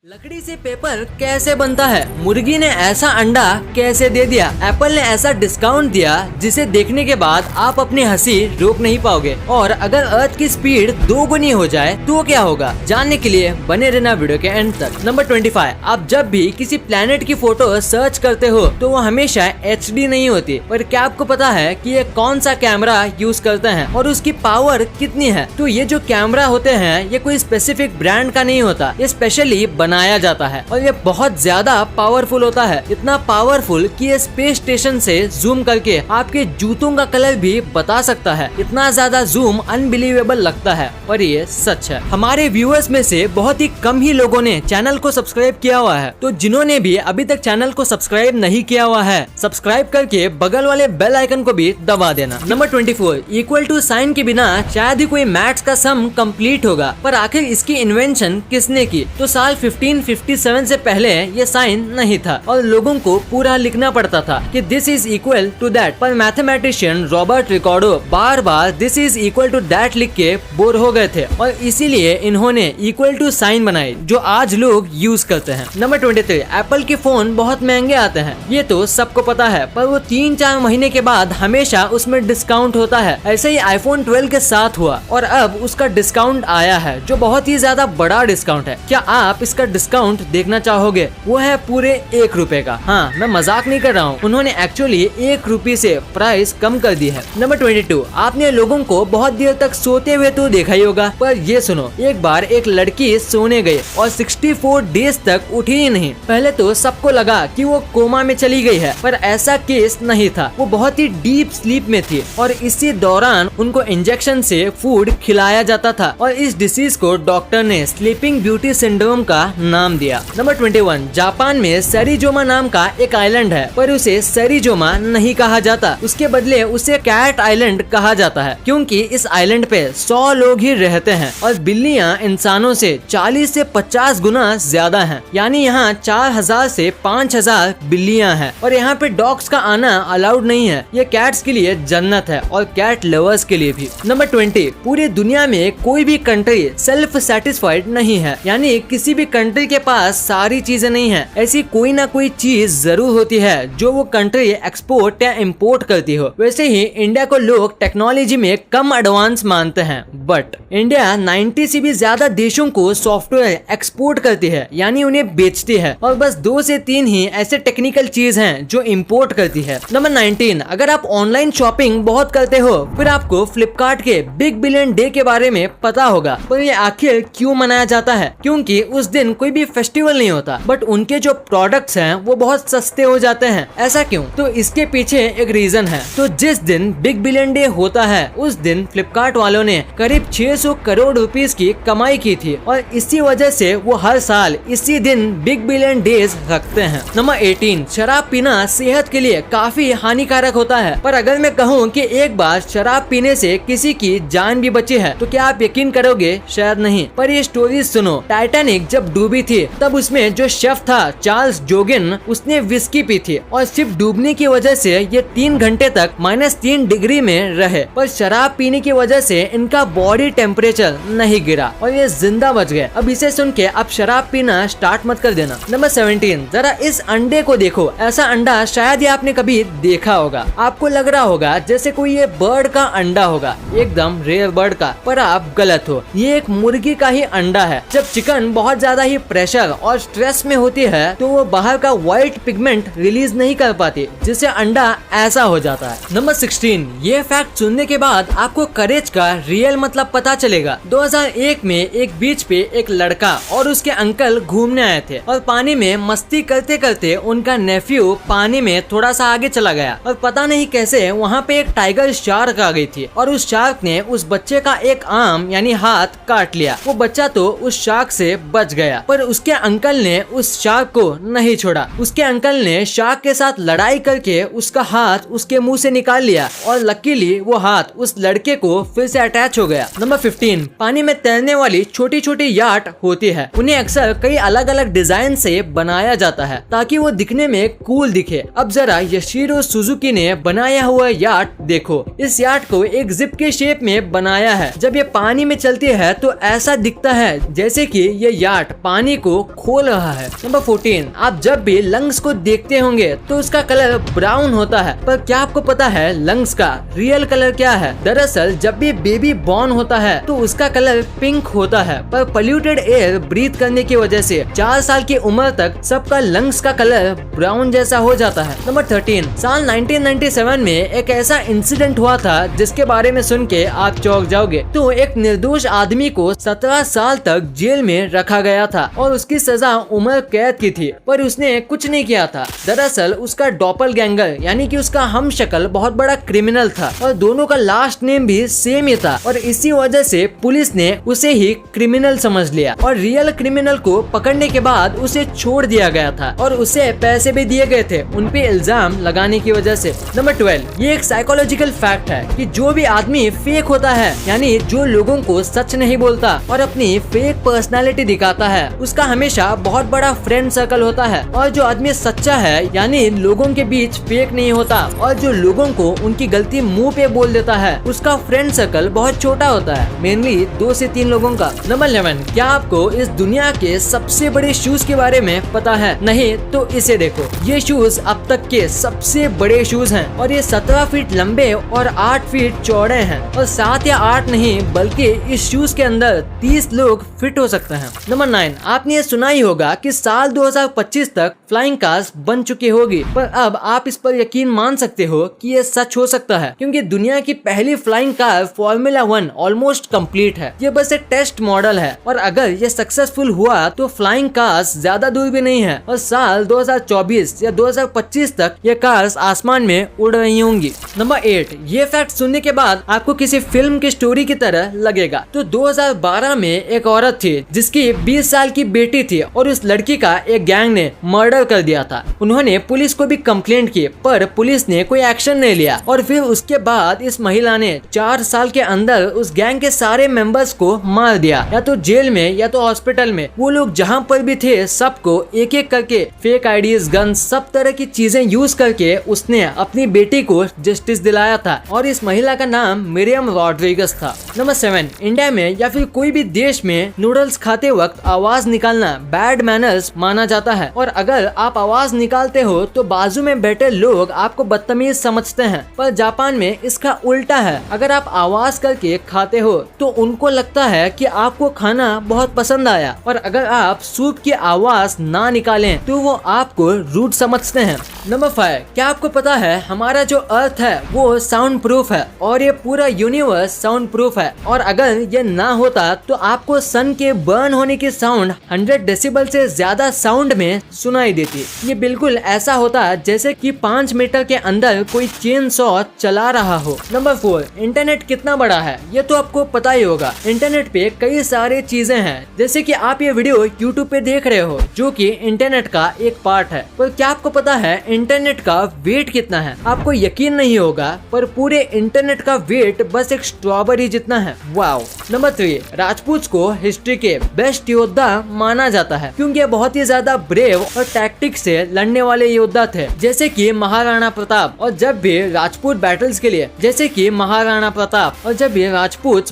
लकड़ी से पेपर कैसे बनता है? मुर्गी ने ऐसा अंडा कैसे दे दिया? एप्पल ने ऐसा डिस्काउंट दिया जिसे देखने के बाद आप अपनी हंसी रोक नहीं पाओगे। और अगर अर्थ की स्पीड 2 गुनी हो जाए तो क्या होगा? जानने के लिए बने रहना वीडियो के एंड तक। नंबर 25, आप जब भी किसी प्लेनेट की फोटो सर्च करते हो तो वो हमेशा HD नहीं होती। पर क्या आपको पता है कि ये कौन सा कैमरा यूज करते हैं और उसकी पावर कितनी है? तो ये जो कैमरा होते हैं ये कोई स्पेसिफिक ब्रांड का नहीं होता, ये स्पेशली बनाया जाता है और ये बहुत ज्यादा पावरफुल होता है। इतना पावरफुल कि ये स्पेस स्टेशन से जूम करके आपके जूतों का कलर भी बता सकता है। इतना ज्यादा जूम अनबिलीवेबल लगता है पर ये सच है। हमारे व्यूअर्स में से बहुत ही कम ही लोगों ने चैनल को सब्सक्राइब किया हुआ है, तो जिन्होंने भी अभी तक चैनल को सब्सक्राइब नहीं किया हुआ है, सब्सक्राइब करके बगल वाले बेल आइकन को भी दबा देना। नंबर 24, इक्वल टू साइन के बिना शायद ही कोई मैथ्स का सम कंप्लीट होगा, पर आखिर इसकी इन्वेंशन किसने की? तो साल 1557 से पहले ये साइन नहीं था और लोगों को पूरा लिखना पड़ता था कि this is equal to that. पर मैथमेटिशियन रॉबर्ट रिकॉर्डो बार बार this is equal to that लिख के बोर हो गए थे और इसीलिए इन्होंने इक्वल टू साइन बनाई जो आज लोग यूज करते हैं। नंबर 23, एप्पल के फोन बहुत महंगे आते हैं, ये तो सबको पता है, पर वो 3-4 महीने के बाद हमेशा उसमें डिस्काउंट होता है। ऐसे ही आईफोन 12 के साथ हुआ और अब उसका डिस्काउंट आया है जो बहुत ही ज्यादा बड़ा डिस्काउंट है। क्या आप इसका डिस्काउंट देखना चाहोगे? वो है पूरे 1 रुपए का। हाँ, मैं मजाक नहीं कर रहा हूँ, उन्होंने एक्चुअली 1 रुपए से प्राइस कम कर दी है। नंबर 22, आपने लोगों को बहुत देर तक सोते हुए तो देखा ही होगा, पर ये सुनो, एक बार एक लड़की सोने गई और 64 डेज तक उठी ही नहीं। पहले तो सबको लगा कि वो कोमा में चली गई है, पर ऐसा केस नहीं था। वो बहुत ही डीप स्लीप में थी और इसी दौरान उनको इंजेक्शन से फूड खिलाया जाता था और इस डिसीज को डॉक्टर ने स्लीपिंग ब्यूटी सिंड्रोम का नाम दिया। नंबर 21, जापान में सरिजोमा नाम का एक आइलैंड है, पर उसे सरिजोमा नहीं कहा जाता, उसके बदले उसे कैट आइलैंड कहा जाता है, क्योंकि इस आइलैंड पे 100 लोग ही रहते हैं और बिल्लियां इंसानों से 40 से 50 गुना ज्यादा हैं। यानी यहाँ 4000 से 5000 बिल्लियां हैं और यहाँ पे डॉग्स का आना अलाउड नहीं है। ये कैट्स के लिए जन्नत है और कैट लवर्स के लिए भी। नंबर 20, पूरी दुनिया में कोई भी कंट्री सेल्फ सेटिस्फाइड नहीं है, यानी किसी भी कंट्री के पास सारी चीजें नहीं है। ऐसी कोई ना कोई चीज जरूर होती है जो वो कंट्री एक्सपोर्ट या इम्पोर्ट करती हो। वैसे ही इंडिया को लोग टेक्नोलॉजी में कम एडवांस मानते हैं, बट इंडिया 90 से भी ज्यादा देशों को सॉफ्टवेयर एक्सपोर्ट करती है, यानी उन्हें बेचती है, और बस 2 से 3 ही ऐसे टेक्निकल चीज हैं जो इम्पोर्ट करती है। नंबर 19, अगर आप ऑनलाइन शॉपिंग बहुत करते हो फिर आपको फ्लिपकार्ट के बिग बिलियन डे के बारे में पता होगा, पर ये आखिर क्यों मनाया जाता है? क्योंकि उस दिन कोई भी फेस्टिवल नहीं होता, बट उनके जो प्रोडक्ट्स हैं वो बहुत सस्ते हो जाते हैं। ऐसा क्यों? तो इसके पीछे एक रीजन है। तो जिस दिन बिग बिलियन डे होता है उस दिन फ्लिपकार्ट वालों ने करीब 600 करोड़ रुपीस की कमाई की थी और इसी वजह से वो हर साल इसी दिन बिग बिलियन डेज रखते हैं। नंबर 18, शराब पीना सेहत के लिए काफी हानिकारक होता है, पर अगर मैं कहूँ कि एक बार शराब पीने से किसी की जान भी बची है तो क्या आप यकीन करोगे? शायद नहीं। पर ये स्टोरी सुनो, टाइटैनिक जब डूबी थी तब उसमें जो शेफ था चार्ल्स जोगिन, उसने विस्की पी थी और शिप डूबने की वजह से ये 3 घंटे तक -3 डिग्री में रहे, पर शराब पीने की वजह से इनका बॉडी टेम्परेचर नहीं गिरा और ये जिंदा बच गए। अब इसे सुन के आप शराब पीना स्टार्ट मत कर देना। नंबर 17, जरा इस अंडे को देखो। ऐसा अंडा शायद ही आपने कभी देखा होगा। आपको लग रहा होगा जैसे कोई ये बर्ड का अंडा होगा, एकदम रेयर बर्ड का, पर आप गलत हो। ये एक मुर्गी का ही अंडा है। जब चिकन बहुत ज्यादा ही प्रेशर और स्ट्रेस में होती है तो वो बाहर का व्हाइट पिगमेंट रिलीज नहीं कर पाती, जिससे अंडा ऐसा हो जाता है। नंबर 16, ये फैक्ट सुनने के बाद आपको करेज का रियल मतलब पता चलेगा। 2001 में एक बीच पे एक लड़का और उसके अंकल घूमने आए थे और पानी में मस्ती करते करते उनका नेफ्यू पानी में थोड़ा सा आगे चला गया और पता नहीं कैसे वहाँ पे एक टाइगर शार्क आ गई थी और उस शार्क ने उस बच्चे का एक आर्म यानी हाथ काट लिया। वो बच्चा तो उस शार्क से बच गया, पर उसके अंकल ने उस शार्क को नहीं छोड़ा। उसके अंकल ने शार्क के साथ लड़ाई करके उसका हाथ उसके मुंह से निकाल लिया और लकीली वो हाथ उस लड़के को फिर से अटैच हो गया। नंबर 15, पानी में तैरने वाली छोटी छोटी याट होती है। उन्हें अक्सर कई अलग अलग डिजाइन से बनाया जाता है ताकि वो दिखने में कूल दिखे। अब जरा यशिरो सुजुकी ने बनाया हुआ याट देखो। इस याट को एक जिप के शेप में बनाया है। जब ये पानी में चलती है तो ऐसा दिखता है जैसे कि ये याट पानी को खोल रहा है। नंबर 14, आप जब भी लंग्स को देखते होंगे तो उसका कलर ब्राउन होता है, पर क्या आपको पता है लंग्स का रियल कलर क्या है? दरअसल जब भी बेबी बॉर्न होता है तो उसका कलर पिंक होता है, पर पोल्यूटेड एयर ब्रीथ करने की वजह से 4 साल की उम्र तक सबका लंग्स का कलर ब्राउन जैसा हो जाता है। नंबर 13, साल 1997 में एक ऐसा इंसिडेंट हुआ था जिसके बारे में सुन के आप चौंक जाओगे। तो एक निर्दोष आदमी को 17 साल तक जेल में रखा गया था और उसकी सजा उम्र कैद की थी, पर उसने कुछ नहीं किया था। दरअसल उसका डॉपलगैंगर यानी कि उसका हमशक्ल बहुत बड़ा क्रिमिनल था और दोनों का लास्ट नेम भी सेम ही था, और इसी वजह से पुलिस ने उसे ही क्रिमिनल समझ लिया और रियल क्रिमिनल को पकड़ने के बाद उसे छोड़ दिया गया था और उसे पैसे भी दिए गए थे उन पे इल्जाम लगाने की वजह से। नंबर 12, ये एक साइकोलॉजिकल फैक्ट है कि जो भी आदमी फेक होता है यानी जो लोगों को सच नहीं बोलता और अपनी फेक पर्सनालिटी दिखाता है, उसका हमेशा बहुत बड़ा फ्रेंड सर्कल होता है, और जो आदमी सच्चा है यानी लोगों के बीच फेक नहीं होता और जो लोगों को उनकी गलती मुंह पे बोल देता है, उसका फ्रेंड सर्कल बहुत छोटा होता है, मेनली 2 से 3 लोगों का। नंबर 11, क्या आपको इस दुनिया के सबसे बड़े शूज के बारे में पता है? नहीं तो इसे देखो, ये शूज अब तक के सबसे बड़े शूज हैं और ये 17 फीट लंबे और 8 फीट चौड़े हैं, और 7 या 8 नहीं बल्कि इस शूज के अंदर 30 लोग फिट हो सकते हैं। नंबर 9, आपने ये सुना ही होगा कि साल 2025 तक फ्लाइंग कार्स बन चुकी होगी, पर अब आप इस पर यकीन मान सकते हो कि ये सच हो सकता है, क्योंकि दुनिया की पहली flying car formula 1 almost complete है। ये बस एक टेस्ट मॉडल है और अगर ये सक्सेसफुल हुआ तो फ्लाइंग कार्स ज्यादा दूर भी नहीं है और साल 2024 या 2025 तक ये कार्स आसमान में उड़ रही होंगी। नंबर 8, ये फैक्ट सुनने के बाद आपको किसी फिल्म की स्टोरी की तरह लगेगा। तो 2012 में एक औरत थी जिसकी 20 साल की बेटी थी और उस लड़की का एक गैंग ने मर्डर कर दिया था। उन्होंने पुलिस को भी कंप्लेंट की, पर पुलिस ने कोई एक्शन नहीं लिया और फिर उसके बाद इस महिला ने 4 साल के अंदर उस गैंग के सारे मेंबर्स को मार दिया, या तो जेल में या तो हॉस्पिटल में। वो लोग जहाँ पर भी थे सबको एक एक करके फेक आईडीज, गन, सब तरह की चीजें यूज करके उसने अपनी बेटी को जस्टिस दिलाया था और इस महिला का नाम मिरियम रॉड्रिगस था। नंबर 7, इंडिया में या फिर कोई भी देश में नूडल्स खाते वक्त आवाज निकालना बैड मैनर्स माना जाता है, और अगर आप आवाज निकालते हो तो बाजू में बैठे लोग आपको बदतमीज समझते हैं, पर जापान में इसका उल्टा है। अगर आप आवाज करके खाते हो तो उनको लगता है कि आपको खाना बहुत पसंद आया, और अगर आप सूप की आवाज ना निकालें तो वो आपको रूड समझते हैं। नंबर 5, क्या आपको पता है हमारा जो अर्थ है वो साउंड प्रूफ है और ये पूरा यूनिवर्स साउंड प्रूफ है, और अगर ये ना होता तो आपको सन के बर्न होने की साउंड 100 डेसिबल से ज्यादा साउंड में सुनाई देती। ये बिल्कुल ऐसा होता जैसे कि 5 मीटर के अंदर कोई चेन सॉ चला रहा हो। नंबर 4, इंटरनेट कितना बड़ा है ये तो आपको पता ही होगा। इंटरनेट पे कई सारी चीजें हैं, जैसे कि आप ये वीडियो यूट्यूब पे देख रहे हो जो कि इंटरनेट का एक पार्ट है, पर क्या आपको पता है इंटरनेट का वेट कितना है? आपको यकीन नहीं होगा पर पूरे इंटरनेट का वेट बस एक स्ट्रॉबेरी जितना है। वाओ। नंबर 3, राजपूत को हिस्ट्री के बेस्ट योद्धा माना जाता है क्योंकि ये बहुत ही ज्यादा ब्रेव और टैक्टिक से लड़ने वाले योद्धा थे, जैसे कि महाराणा प्रताप। और जब भी राजपूत बैटल्स के लिए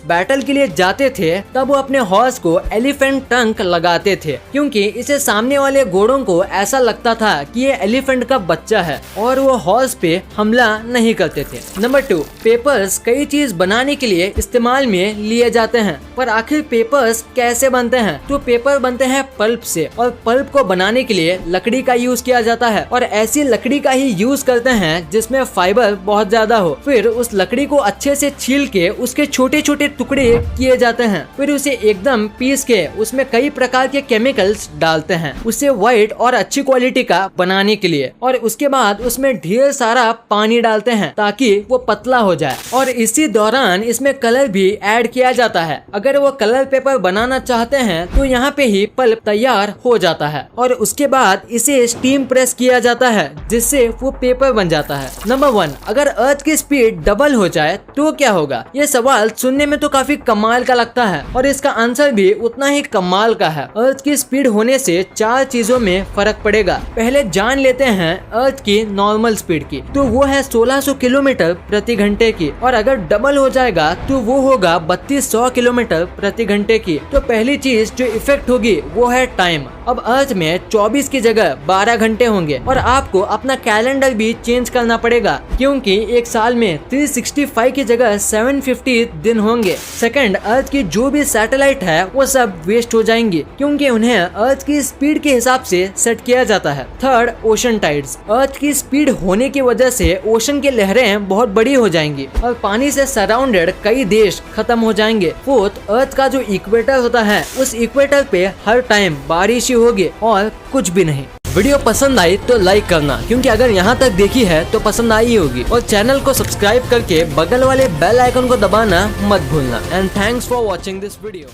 बैटल के लिए जाते थे तब वो अपने हॉर्स को एलिफेंट ट्रंक लगाते थे, क्योंकि इसे सामने वाले घोड़ों को ऐसा लगता था कि ये एलिफेंट का बच्चा है और वो हॉर्स पे हमला नहीं करते थे। नंबर 2, पेपर्स कई चीज बनाने के लिए इस्तेमाल में लिए जाते हैं, पर आखिर पेपर्स कैसे बनते हैं? तो पेपर बनते हैं पल्प से, और पल्प को बनाने के लिए लकड़ी का यूज किया जाता है, और ऐसी लकड़ी का ही यूज करते हैं जिसमें फाइबर बहुत ज्यादा हो। फिर उस लकड़ी को अच्छे से छील के उसके छोटे छोटे टुकड़े किए जाते हैं, फिर उसे एकदम पीस के उसमें कई प्रकार के केमिकल्स डालते हैं उसे व्हाइट और अच्छी क्वालिटी का बनाने के लिए, और उसके बाद उसमें ढेर सारा पानी डालते हैं ताकि वो पतला हो जाए, और इसी दौरान इसमें कलर भी ऐड किया जाता है। अगर वो कलर पेपर बनाना चाहते हैं तो यहाँ पे ही पल्प तैयार हो जाता है, और उसके बाद इसे स्टीम प्रेस किया जाता है जिससे वो पेपर बन जाता है। नंबर 1, अगर अर्थ की स्पीड डबल हो जाए तो क्या होगा? ये सवाल सुनने में तो काफी कमाल का लगता है और इसका आंसर भी उतना ही कमाल का है। अर्थ की स्पीड होने से 4 चीजों में फर्क पड़ेगा। पहले जान लेते हैं अर्थ की नॉर्मल स्पीड की, तो वो है 1600 किलोमीटर प्रति घंटे की, और अगर डबल हो जाएगा तो वो होगा 3200 किलोमीटर प्रति घंटे की। तो पहली चीज जो इफेक्ट इफेक्ट होगी वो है टाइम। अब अर्थ में 24 की जगह 12 घंटे होंगे और आपको अपना कैलेंडर भी चेंज करना पड़ेगा, क्योंकि एक साल में 365 की जगह 750 दिन होंगे। सेकंड, अर्थ की जो भी सैटेलाइट है वो सब वेस्ट हो जाएंगी, क्योंकि उन्हें अर्थ की स्पीड के हिसाब से सेट किया जाता है। Third, ocean tides. अर्थ की स्पीड होने की वजह से ओशन की लहरें बहुत बड़ी हो जाएंगी और पानी से सराउंडेड कई देश खत्म हो जाएंगे। फोर्थ, अर्थ का जो इक्वेटर होता है उस इक्वेटर पे हर टाइम बारिश ही होगी और कुछ भी नहीं। वीडियो पसंद आई तो लाइक करना, क्योंकि अगर यहाँ तक देखी है तो पसंद आई होगी, और चैनल को सब्सक्राइब करके बगल वाले बेल आइकन को दबाना मत भूलना। And thanks for watching this video.